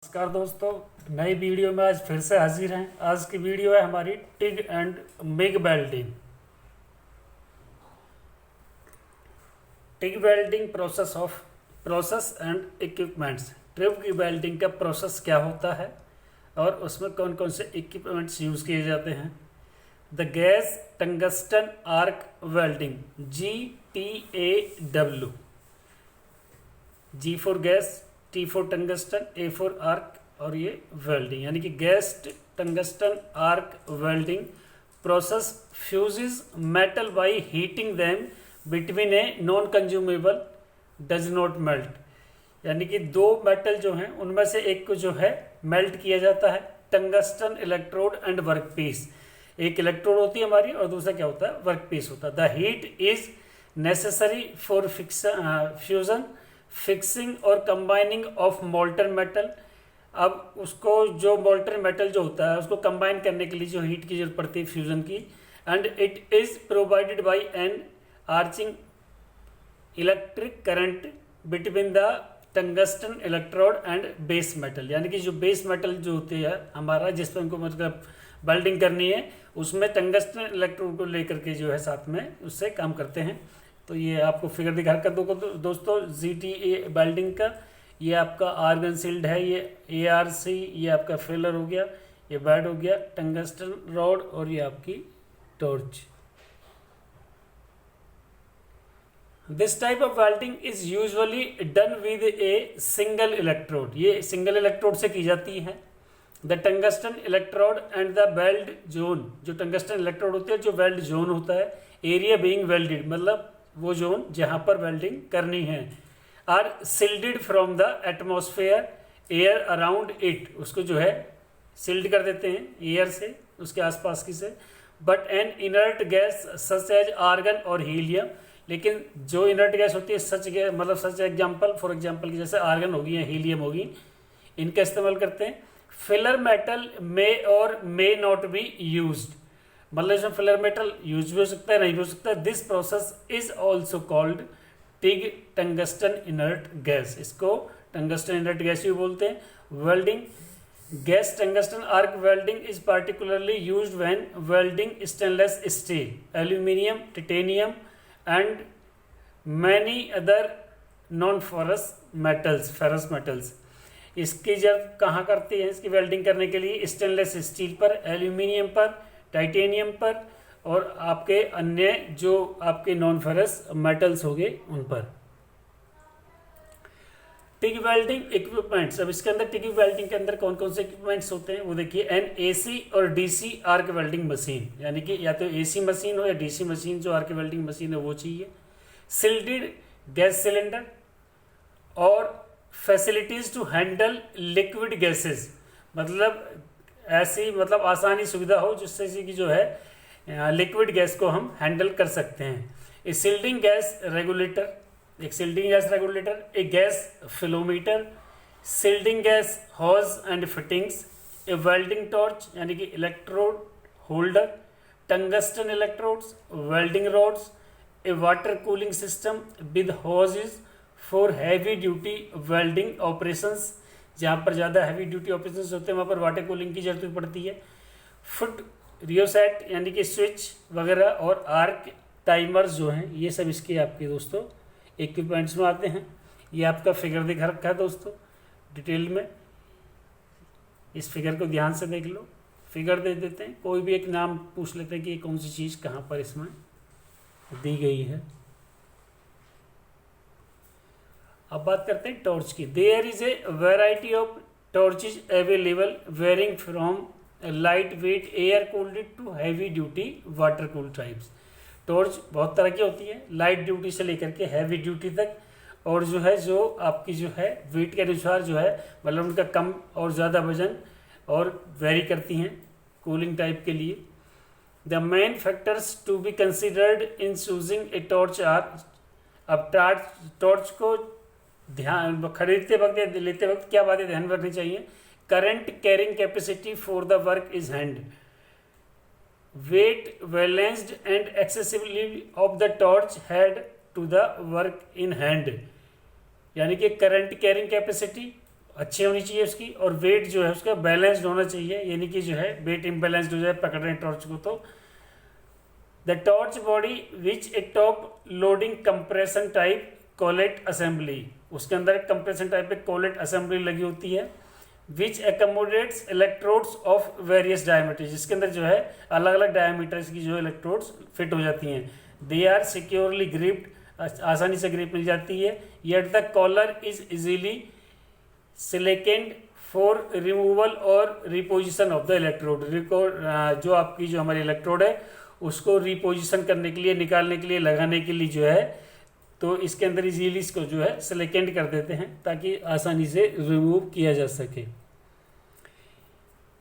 नमस्कार दोस्तों, नई वीडियो में आज फिर से हाजिर हैं। आज की वीडियो है हमारी TIG and MiG welding. TIG welding process and equipments. TIG welding का प्रोसेस क्या होता है और उसमें कौन कौन से इक्विपमेंट्स यूज़ किए जाते हैं। The gas tungsten arc welding, GTAW। G for gas, T for tungsten, A for arc और ये वेल्डिंग, यानी कि gas tungsten arc welding process fuses metal by heating them between a non consumable does not melt. यानी कि दो metal जो हैं उनमें से एक को जो है मेल्ट किया जाता है। Tungsten electrode and work piece, एक इलेक्ट्रोड होती है हमारी और दूसरा क्या होता है, वर्क पीस होता है। The heat is necessary for fusion, fixing और कंबाइनिंग ऑफ मोल्टन मेटल। अब उसको जो मोल्टन मेटल जो होता है उसको कंबाइन करने के लिए जो हीट की जरूरत पड़ती है फ्यूजन की। And it is provided by an arching electric current between the tungsten electrode and base metal. यानी कि जो बेस मेटल जो होती है हमारा, जिस पर हमको मतलब वेल्डिंग करनी है, उसमें टंगस्टन इलेक्ट्रोड को लेकर के जो है साथ में उससे काम करते हैं। तो ये आपको फिगर दिखा कर दो दोस्तों, GTA वेल्डिंग का। ये आपका आर्गन सील्ड है, ये ARC, ये आपका फेलर हो गया, ये बैड हो गया, टंगस्टन रॉड और ये आपकी torch. This type of welding is usually done with a single electrode. ये सिंगल इलेक्ट्रोड से की जाती है। The tungsten electrode and the weld zone, जो टंगस्टन इलेक्ट्रोड होते हैं, जो वेल्ड जोन होता है, एरिया बीइंग वेल्डेड, मतलब वो जोन जहां पर वेल्डिंग करनी है, are shielded from the atmosphere air around it. उसको जो है सिल्ड कर देते हैं एयर से, उसके आसपास की से। But an inert gas such as argon or helium, लेकिन जो इनर्ट गैस होती है सच गैस, मतलब सच एग्जाम्पल, फॉर एग्जाम्पल की जैसे आर्गन होगी या हीलियम होगी, इनका इस्तेमाल करते हैं। फिलर मेटल मे और मे नॉट बी यूज्ड, मतलब इसमें फिलर मेटल यूज भी हो सकता है, नहीं भी हो सकता है। This process is also called TIG tungsten inert gas. इसको टंगस्टन इनर्ट गैस भी बोलते हैं। Welding gas tungsten arc welding is particularly used when welding stainless steel, aluminium, titanium and many other non ferrous metals. इसकी जब कहाँ करती है इसकी वेल्डिंग करने के लिए, स्टेनलेस स्टील पर, एल्यूमिनियम पर, टाइटेनियम पर और आपके अन्य जो आपके नॉन फेरस मेटल्स हो गए उन पर। TIG welding equipments. अब इसके अंदर टिग वेल्डिंग के अंदर कौन कौन से इक्विपमेंट्स होते हैं वो देखिए। An AC or DC arc welding machine, यानी कि या तो AC मशीन हो या DC मशीन, जो आर्क वेल्डिंग मशीन है वो चाहिए। सिल्डेड गैस सिलेंडर और facilities to handle liquid gases, मतलब ऐसी मतलब आसानी सुविधा हो जिससे कि जो है लिक्विड गैस को हम हैंडल कर सकते हैं। सिल्डिंग गैस रेगुलेटर, एक सिल्डिंग गैस रेगुलेटर, एक gas flowmeter, shielding gas hose and fittings, a welding torch यानी कि electrode holder, tungsten electrodes, welding rods, a water cooling system with hoses for heavy duty welding operations, जहाँ पर ज़्यादा heavy duty operations होते हैं वहाँ पर वाटर कूलिंग की जरूरत पड़ती है। फुट रियोसेट यानी कि स्विच वगैरह और आर्क टाइमर्स जो हैं, ये सब इसके आपके दोस्तों इक्विपमेंट्स में आते हैं। ये आपका फिगर दिखा रखा है दोस्तों डिटेल में, इस फिगर को ध्यान से देख लो। फिगर दे देते हैं, कोई भी एक नाम पूछ लेते हैं कि कौन सी चीज़ कहाँ पर इसमें दी गई है। अब बात करते हैं टॉर्च की। There is a variety of torches available varying from light weight air cooled to heavy duty water cool types. Torch बहुत तरह की होती है, लाइट ड्यूटी से लेकर के हैवी ड्यूटी तक, और जो है जो आपकी जो है वेट के अनुसार जो है मतलब उनका कम और ज़्यादा वजन और वेरी करती हैं कूलिंग टाइप के लिए। The main factors to be considered in choosing a torch are, अब टॉर्च को ध्यान खरीदते वक्त या लेते वक्त क्या बातें ध्यान रखनी चाहिए। Current carrying capacity for the work is hand, weight balanced and accessibility of the torch head to the work in hand, यानी कि करंट कैरिंग कैपेसिटी अच्छी होनी चाहिए उसकी, और वेट जो है उसका बैलेंस्ड होना चाहिए, यानी कि जो है वेट इम्बैलेंस्ड हो जाए पकड़ रहे हैं टॉर्च को तो। The torch body which A top loading compression type collate assembly, उसके अंदर एक कंप्रेशन टाइप पे कोलेट असेंबली लगी होती है, विच एकोमोडेट्स इलेक्ट्रोड्स ऑफ वेरियस डायमीटर, जिसके अंदर जो है अलग अलग डायमीटर्स की जो इलेक्ट्रोड्स फिट हो जाती हैं। दे आर सिक्योरली ग्रिप्ड, आसानी से ग्रिप मिल जाती है। Yet the collar is easily slackened for removal और रिपोजिशन ऑफ द इलेक्ट्रोड, जो आपकी जो हमारी इलेक्ट्रोड है उसको रिपोजिशन करने के लिए, निकालने के लिए, लगाने के लिए जो है, तो इसके अंदर इजीली इसको जो है सिलेकेंड कर देते हैं ताकि आसानी से रिमूव किया जा सके।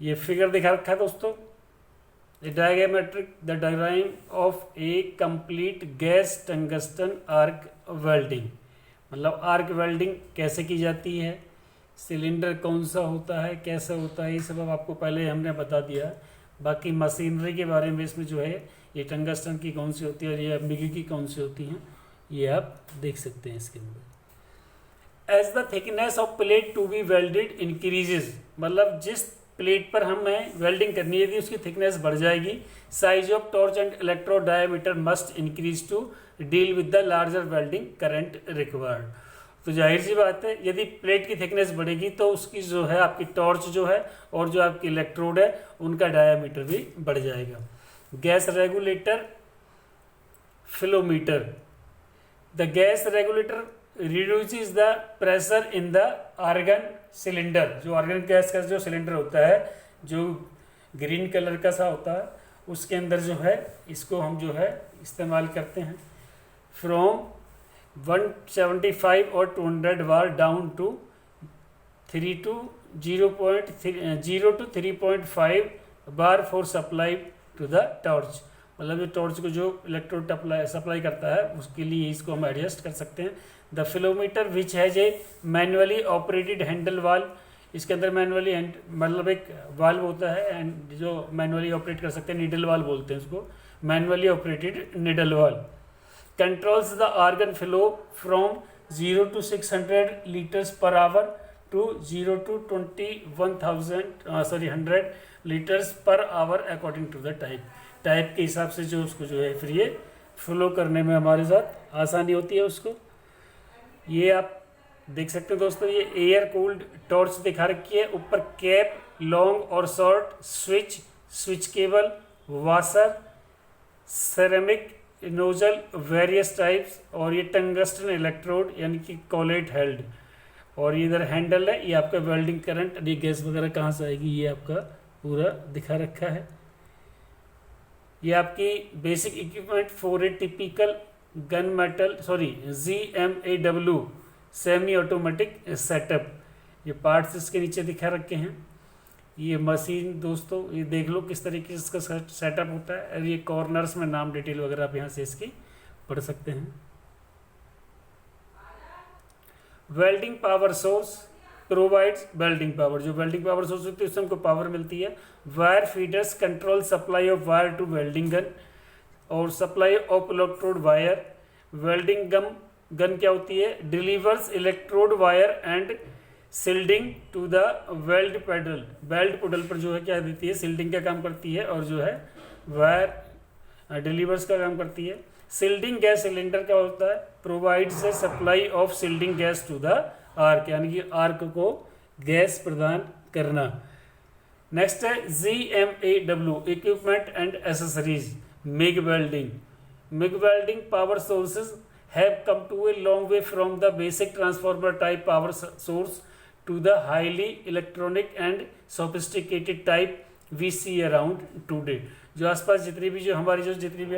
ये फिगर दिखा रखा है दोस्तों, the diagram of A complete gas tungsten arc welding, मतलब आर्क वेल्डिंग कैसे की जाती है, सिलेंडर कौन सा होता है, कैसा होता है, ये सब अब आपको पहले हमने बता दिया। बाकी मशीनरी के बारे में इसमें जो है ये टंगस्टन की कौन सी होती है और ये मिगी की कौन सी होती हैं, ये आप देख सकते हैं इसके अंदर। As the thickness of plate to be welded increases, मतलब जिस प्लेट पर हमें वेल्डिंग करनी है उसकी थिकनेस बढ़ जाएगी। Size of torch and electrode diameter must increase to deal with the larger welding current required. तो जाहिर सी बात है यदि प्लेट की थिकनेस बढ़ेगी तो उसकी जो है आपकी टॉर्च जो है और जो आपकी इलेक्ट्रोड है उनका डायामीटर भी बढ़ जाएगा। Gas regulator flowmeter, the gas regulator reduces the pressure in the argon cylinder, जो आर्गन गैस का जो सिलेंडर होता है जो ग्रीन कलर का सा होता है उसके अंदर जो है इसको हम जो है इस्तेमाल करते हैं। फ्रॉम 175 और 200 bar down to 0 to 3.5 bar for supply to the torch, मतलब जो टॉर्च को जो इलेक्ट्रोड सप्लाई करता है उसके लिए इसको हम एडजस्ट कर सकते हैं। The flowmeter which has a manually operated handle valve, इसके अंदर मैनुअली मतलब एक वाल्व होता है एंड जो मैनुअली ऑपरेट कर सकते हैं, नीडल वाल्व बोलते हैं उसको, manually operated needle valve. Controls the argon flow from 0 to 600 litres per hour to 0 to 100 litres per hour according to the type के हिसाब से जो उसको जो है फिर ये फ्लो करने में हमारे साथ आसानी होती है उसको। ये आप देख सकते हैं दोस्तों, ये एयर कूल्ड टॉर्च दिखा रखी है, ऊपर कैप, लॉन्ग और short switch cable, washer, ceramic nozzle various types, और ये टंगस्टन इलेक्ट्रोड यानी कि कोलेट हेल्ड, और ये इधर हैंडल है, ये आपका वेल्डिंग करंट, ये गैस वगैरह कहाँ से आएगी ये आपका पूरा दिखा रखा है। ये आपकी basic equipment for a typical gun metal GMAW semi automatic setup, ये पार्ट्स इसके नीचे दिखा रखे हैं। ये मशीन दोस्तों ये देख लो किस तरीके से इसका सेटअप होता है, और ये कॉर्नर्स में नाम डिटेल वगैरह आप यहाँ से इसकी पढ़ सकते हैं। Welding power source provides welding power, जो वेल्डिंग पावर सोर्स होती है उससे हमको पावर मिलती है। Wire feeders control supply of wire to welding gun, और supply of electrode wire. Welding gun क्या होती है, delivers electrode wire and shielding to the weld puddle, weld puddle पर जो है क्या देती है, सिल्डिंग का काम करती है, और जो है वायर डिलीवर्स का काम करती है। सिल्डिंग गैस सिलेंडर क्या होता है, provides a supply of shielding gas to the arc, यानी कि आर्क को गैस प्रदान करना। नेक्स्ट है GMAW equipment and accessories. MiG welding power sources have come to a long way from the basic transformer type power source to the highly electronic and sophisticated type we see around today। जो आसपास जितनी भी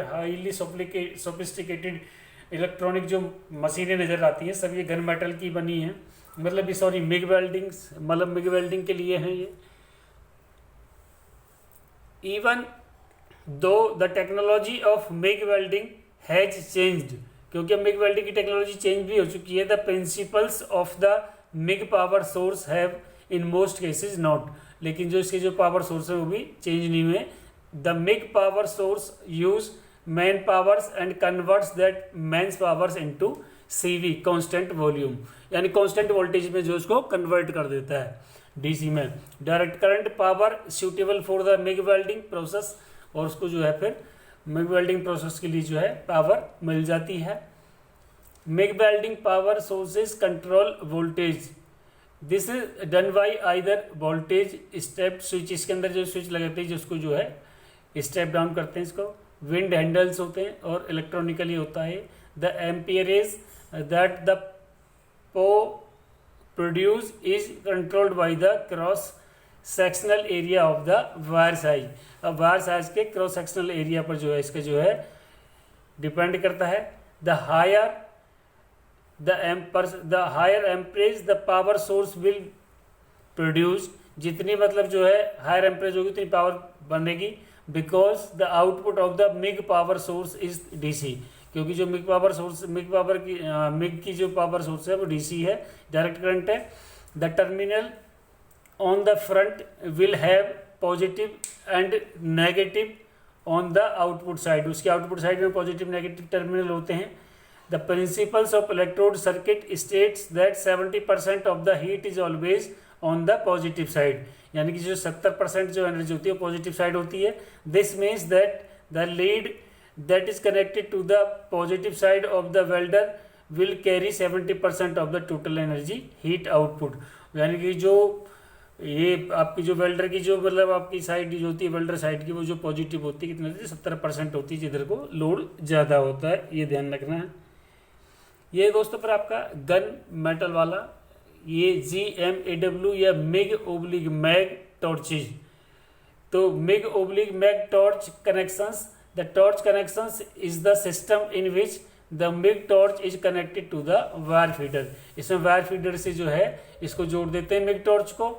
highly sophisticated electronic जो मशीनें नज़र आती हैं सब ये गन मेटल की बनी हैं, मतलब सॉरी मिग वेल्डिंग के लिए हैं ये। Even though the technology of MiG welding has changed, क्योंकि अब मिग वेल्डिंग की टेक्नोलॉजी चेंज भी हो चुकी है। The principles of the MIG power source have in most cases not, लेकिन जो इसके जो पावर सोर्स है वो भी चेंज नहीं हुए। The MIG power source use mains powers and converts that mains powers into CV constant volume, यानी कांस्टेंट वोल्टेज में जो उसको कन्वर्ट कर देता है DC में। Direct current power suitable for the MIG welding process, और उसको जो है फिर मिग वेल्डिंग प्रोसेस के लिए जो है पावर मिल जाती है। MiG welding power sources control voltage, this is done by either voltage step switch, इसके अंदर जो स्विच लगाते हैं जिसको जो है स्टेप डाउन करते हैं, इसको विंड हैंडल्स होते हैं, और इलेक्ट्रॉनिकली होता है। The amperage that the power produce is controlled by the cross sectional area of the wire size. अब वायर साइज के क्रॉस सेक्शनल एरिया पर जो है इसका जो है डिपेंड करता है। The higher amperage the power source will produce, जितनी मतलब जो है हायर एम्परेज होगी उतनी पावर बनेगी, because the output of the MIG power source is DC, क्योंकि जो मिग की जो पावर सोर्स है वो DC है, डायरेक्ट करंट है। The terminal on the front will have positive and negative on the output side, उसके आउटपुट साइड में पॉजिटिव नेगेटिव टर्मिनल होते हैं। The principles of electrode circuit states that 70% of the heat is always on the positive side, यानी कि जो 70% जो energy होती है वो पॉजिटिव साइड होती है। This means that the lead that is connected to the positive side of the welder will carry 70% of the total energy heat output, यानी कि जो ये आपकी जो वेल्डर की जो मतलब आपकी साइड जो होती है वेल्डर साइड की वो जो पॉजिटिव होती है कितनी होती है 70% होती है, जिधर को लोड ज़्यादा होता है, ये ध्यान रखना है। ये दोस्तों पर आपका गन मेटल वाला ये GMAW या मिग ओब्लिग मैग टॉर्चेज। तो MIG oblique MAG torch connections, the torch connections is the system in which the MIG torch is connected to the wire feeder. इसमें वायर फीडर से जो है इसको जोड़ देते हैं मिग टॉर्च को।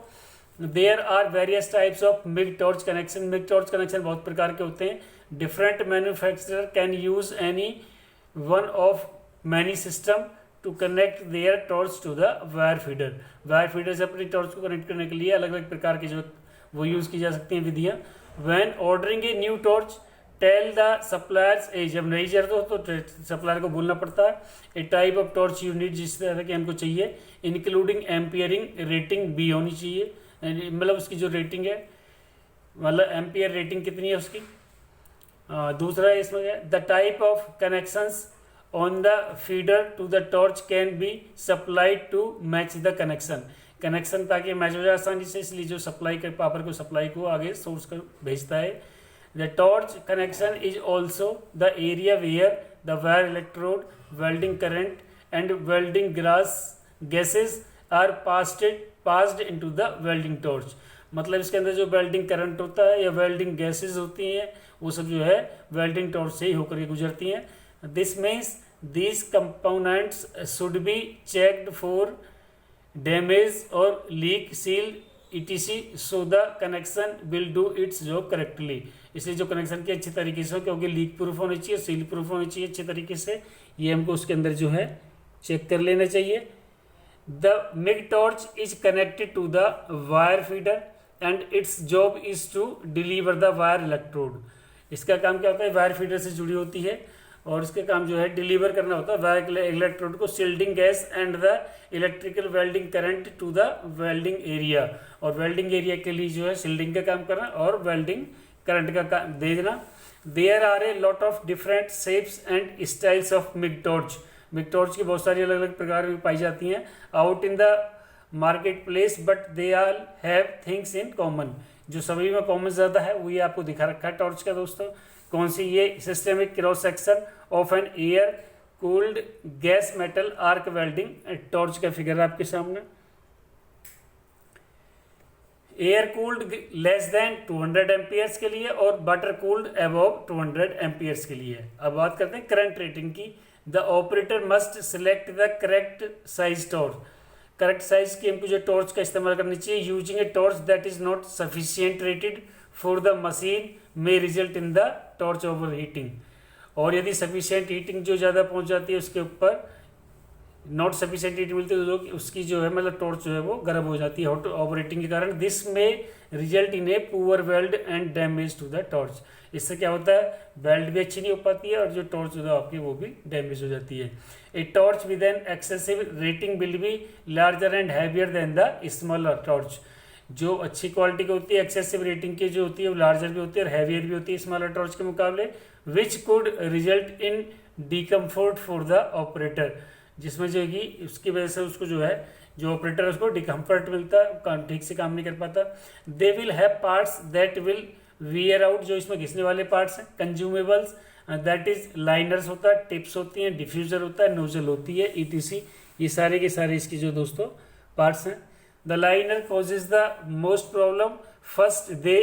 There are various types of MIG torch connection, MIG torch connection बहुत प्रकार के होते हैं। Different manufacturer can use any one of many system to connect their torch to the wire feeder. Wire feeder से अपनी torch को connect करने के लिए अलग अलग प्रकार की जो वो यूज़ की जा सकती हैं विधियाँ। When ordering a new torch tell the suppliers a, जब नहीं चाहिए तो सप्लायर को बोलना पड़ता है a type of torch unit जिस तरह की हमको चाहिए, इंक्लूडिंग एम्पियरिंग रेटिंग भी होनी चाहिए, मतलब उसकी जो रेटिंग है मतलब एम्पियर रेटिंग कितनी है उसकी। दूसरा इसमें the type of connections on the feeder to the torch can be supplied to match the connection, connection ताकि मैच हो जाए आसानी से, इसलिए जो सप्लाई के पावर को सप्लाई को आगे सोर्स कर भेजता है। The torch connection is also the area where the wire electrode welding current and welding gases are passed into the welding torch, मतलब इसके अंदर जो वेल्डिंग करंट होता है या वेल्डिंग गैसेस होती हैं वो सब जो है वेल्डिंग टॉर्च से ही होकर के गुजरती हैं। This means these components should be checked for damage or leak, sealed, etc. so the connection will do its job correctly. इसलिए जो कनेक्शन की अच्छी तरीके से हो, क्योंकि लीक प्रूफ होनी चाहिए, सील प्रूफ होनी चाहिए अच्छे तरीके से, ये हमको उसके अंदर जो है चेक कर लेना चाहिए। The MIG torch is connected to the wire feeder and its job is to deliver the wire electrode. इसका काम क्या होता है, वायर फीडर से जुड़ी होती है और इसके काम जो है डिलीवर करना होता है वायर इलेक्ट्रोड को shielding gas and the electrical welding current to the welding area, और वेल्डिंग एरिया के लिए जो है शील्डिंग का काम करना और वेल्डिंग करंट का काम दे देना। There are a lot of different shapes and styles of MIG torch, MIG torch की बहुत सारी अलग अलग प्रकार की पाई जाती हैं out in the market place, but they all have things in common. जो सभी में कॉमन ज़्यादा है वो ये आपको दिखा रखा है टॉर्च का दोस्तों। कौन सी, ये systemic cross section of an air cooled gas metal arc welding torch का फिगर आपके सामने। Air cooled less than 200 amperes के लिए और वाटर कूल्ड अबव 200 एम्पियर्स के लिए। अब बात करते हैं करंट रेटिंग की। The operator must select the correct size torch, correct size की हमको जो टॉर्च का इस्तेमाल करनी चाहिए। Using a torch that is not sufficient rated for the machine may result in the torch over heating, और यदि सफिशिएंट हीटिंग जो ज़्यादा पहुंच जाती है उसके ऊपर नॉट सफिशिएंट हीट मिलती है तो उसकी जो है मतलब टॉर्च जो है वो गर्म हो जाती है हॉट ऑपरेटिंग के कारण। This may result in a poor weld and damage to the torch. इससे क्या होता है, वेल्ड भी अच्छी नहीं हो पाती है और जो टॉर्च जो है आपकी वो भी डैमेज हो जाती है। A torch with an excessive rating will be larger and heavier than the smaller torch. जो अच्छी क्वालिटी की होती है, एक्सेसिव रेटिंग की जो होती है वो लार्जर भी होती है और हैवियर भी होती है स्मॉलर टॉर्च के मुकाबले, which could result in discomfort for the operator, जिसमें जो है कि उसकी वजह से उसको जो है जो ऑपरेटर है उसको डिकम्फर्ट मिलता है, ठीक से काम नहीं कर पाता। They will have parts that will wear out, जो इसमें घिसने वाले पार्ट्स हैं। कंज्यूमेबल्स दैट इज लाइनर्स होता है, टिप्स होती हैं, डिफ्यूजर होता है, नोजल होती है, ईटीसी। ये सारे के सारे इसकी जो दोस्तों पार्ट्स हैं। The liner causes the most problem. First, they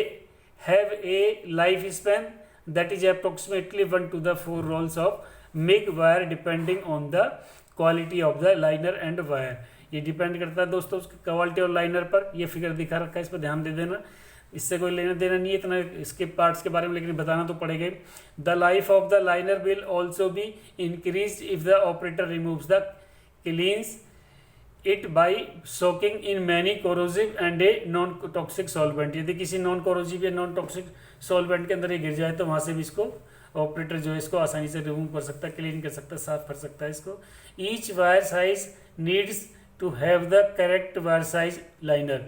have a life span that is approximately 1 to the 4 rolls of MIG wire depending on the quality of the liner and wire. ये depend करता है दोस्तों उसकी quality और liner पर। ये figure दिखा रखा है, इस पर ध्यान दे देना, इससे कोई लेना देना नहीं है इतना इसके पार्ट्स के बारे में, लेकिन बताना तो पड़ेगा। The life of the liner will also be increase if the operator removes the cleans it by soaking in many corrosive and a non toxic solvent. यदि किसी नॉन कोरोसिव या नॉन टॉक्सिक सॉल्वेंट के अंदर ये गिर जाए तो वहां से भी इसको ऑपरेटर जो है इसको आसानी से रिमूव कर सकता है, क्लीन कर सकता है, साफ कर सकता है इसको। Each wire size needs to have the correct wire size liner,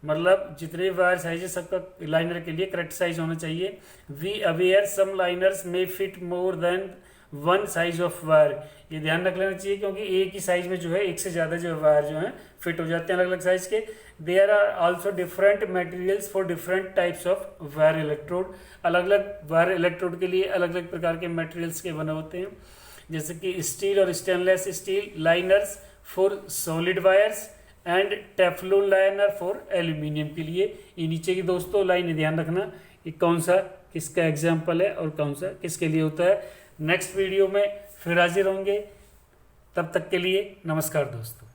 मतलब जितने वायर साइज है सबका लाइनर के लिए करेक्ट साइज होना चाहिए। वी अवेयर सम लाइनर्स में fit more than 1 size of wire. ये ध्यान रख लेना चाहिए क्योंकि एक ही साइज में जो है एक से ज़्यादा जो वायर जो है फिट हो जाते हैं अलग अलग साइज के। There are also different materials for different types of wire electrode. अलग अलग वायर इलेक्ट्रोड के लिए अलग अलग प्रकार के मटेरियल्स के बने होते हैं, जैसे कि स्टील और stainless steel liners for solid wires and Teflon liner for aluminium के लिए। ये नीचे की दोस्तों लाइन ध्यान रखना कि कौन सा किसका एग्जाम्पल है और कौन सा किसके लिए होता है। नेक्स्ट वीडियो में फिर हाजिर होंगे, तब तक के लिए नमस्कार दोस्तों।